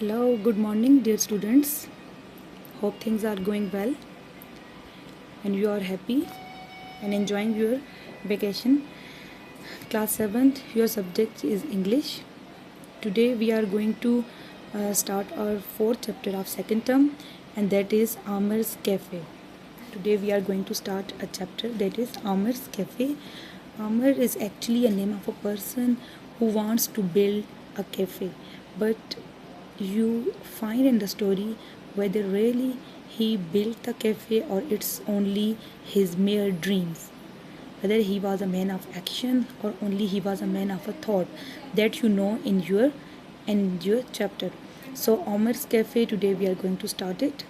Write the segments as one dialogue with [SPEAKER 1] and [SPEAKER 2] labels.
[SPEAKER 1] Hello, good morning, dear students. Hope things are going well and you are happy and enjoying your vacation. Class 7th, your subject is English. Today we are going to start our fourth chapter of second term, and that is Amar's Cafe. Today we are going to start a chapter that is Amar's Cafe. Amar is actually a name of a person who wants to build a cafe, but you find in the story whether really he built the cafe or it's only his mere dreams, whether he was a man of action or only he was a man of a thought. That you know in your chapter. So Amar's Cafe, today we are going to start it.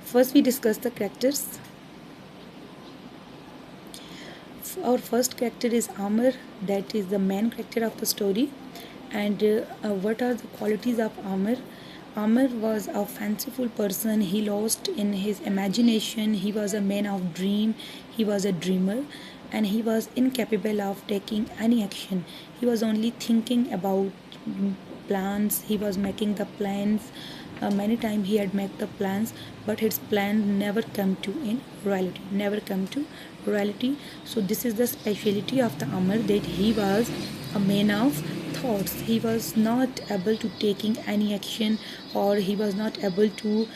[SPEAKER 1] First we discuss the characters. Our first character is Amar, that is the main character of the story. And what are the qualities of Amar? Amar was a fanciful person. He lost in his imagination. He was a man of dream. He was a dreamer, and he was incapable of taking any action. He was only thinking about plans. He was making the plans. Many times he had made the plans, but his plan never come to in reality. Never come to reality. So this is the speciality of the Amar, that he was a man of thoughts. He was not able to taking any action, or he was not able to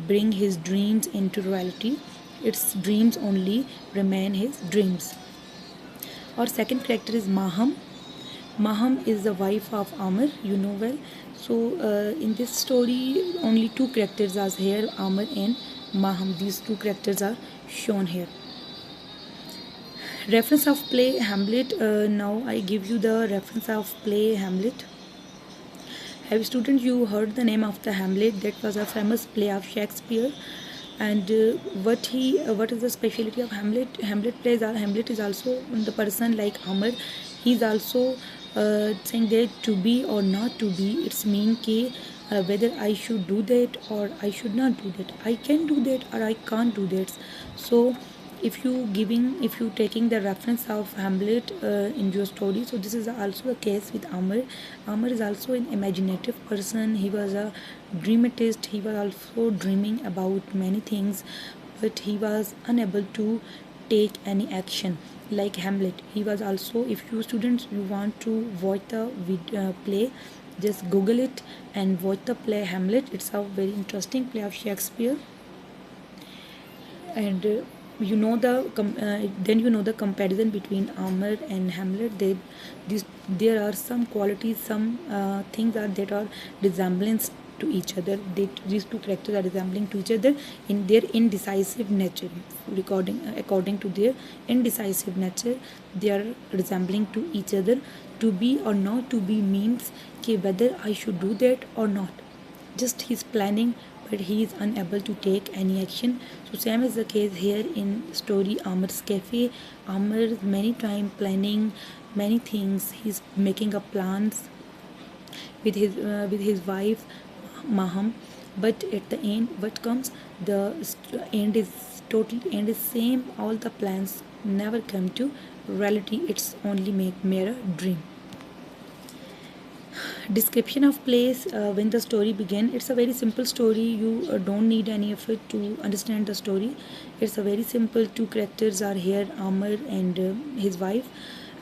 [SPEAKER 1] bring his dreams into reality. Its dreams only remain his dreams. Our second character is Maham. Maham is the wife of Amar, you know well. So in this story, only two characters are here, Amar and Maham. These two characters are shown here. Reference of play Hamlet. Now I give you the reference of play Hamlet. Have students you heard the name of the Hamlet? That was a famous play of Shakespeare. And what is the specialty of Hamlet? Hamlet is also the person like Amar. He is also saying that to be or not to be. It's mean कि whether I should do that or I should not do that. I can do that or I can't do that. So if you taking the reference of Hamlet in your story, so this is also the case with Amar. Amar is also an imaginative person. He was a dreamatist. He was also dreaming about many things, but he was unable to take any action like Hamlet. He was also, if you students you want to watch the play, just google it and watch the play Hamlet. It's a very interesting play of Shakespeare. And you know then you know the comparison between Amar and Hamlet. There are some qualities, some things that are resemblance to each other. These two characters are resembling to each other in their indecisive nature. According to their indecisive nature, they are resembling to each other. To be or not to be means whether I should do that or not. Just he's planning, but he is unable to take any action. So same is the case here in story Amar's Cafe. Amar is many time planning many things. He's making up plans with his wife Maham, but at the end what comes, the end is same. All the plans never come to reality. It's only make mere dream. Description of place when the story began. It's a very simple story. You don't need any effort to understand the story. It's a very simple. Two characters are here, Amar and his wife,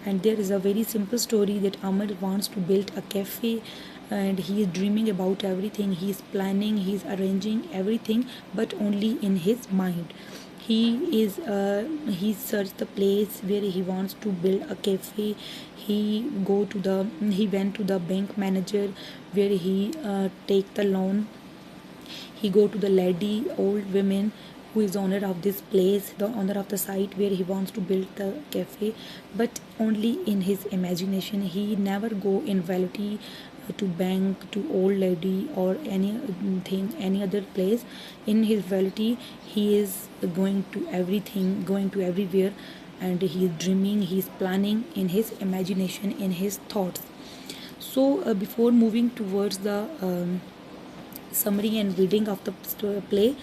[SPEAKER 1] and there is a very simple story that Amar wants to build a cafe, and he is dreaming about everything. He is planning, he is arranging everything, but only in his mind. He searched the place where he wants to build a cafe. He went to the bank manager where he take the loan. He go to the lady, old women, who is owner of this place, the owner of the site where he wants to build the cafe, but only in his imagination. He never go in reality to bank, to old lady, or any other place. In his reality, he is going to everything, going to everywhere, and he is dreaming, he is planning in his imagination, in his thoughts. So before moving towards the summary and reading of the play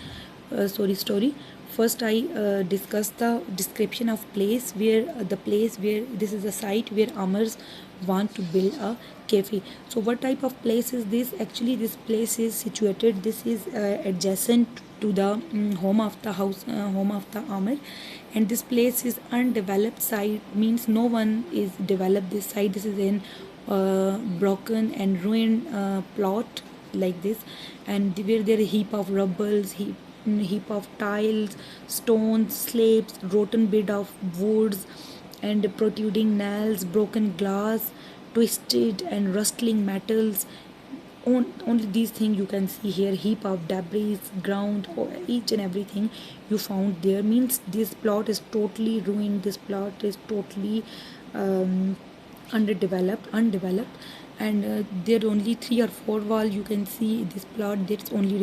[SPEAKER 1] story, first I discuss the description of place where this is the site where Amar's want to build a cafe. So what type of place is this? Actually this place is situated, this is adjacent to the home of the Amir, and this place is undeveloped site, means no one is developed this site. This is in broken and ruined plot like this, and where there a heap of rubbles, heap of tiles, stones, slabs, rotten bit of woods, and protruding nails, broken glass, twisted and rustling metals. Only these things you can see here, heap of debris, ground, or each and everything you found there, means this plot is totally ruined, this plot is totally um, undeveloped, and there are only 3 or 4 wall you can see this plot. There's only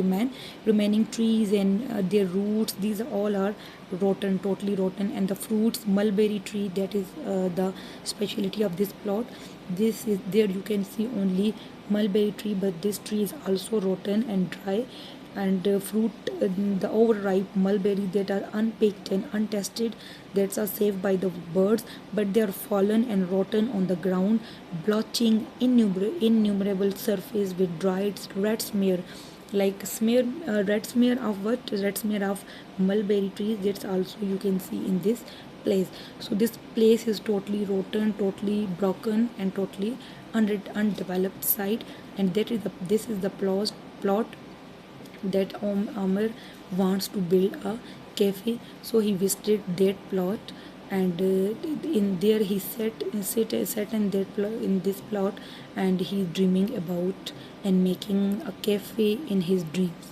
[SPEAKER 1] remaining trees and their roots, these all are rotten, totally rotten, and the fruits, mulberry tree, that is the specialty of this plot. This is there, you can see only mulberry tree, but this tree is also rotten and dry, and fruit, the overripe mulberry that are unpicked and untested, that are saved by the birds, but they are fallen and rotten on the ground, blotching innumerable surface with dried red smear, like smear, red smear of what? Red smear of mulberry trees, that's also you can see in this place. So this place is totally rotten, totally broken, and totally undeveloped site, and this is the plot that Amir wants to build a cafe. So he visited that plot, and in there he sat in in this plot, and he's dreaming about and making a cafe in his dreams.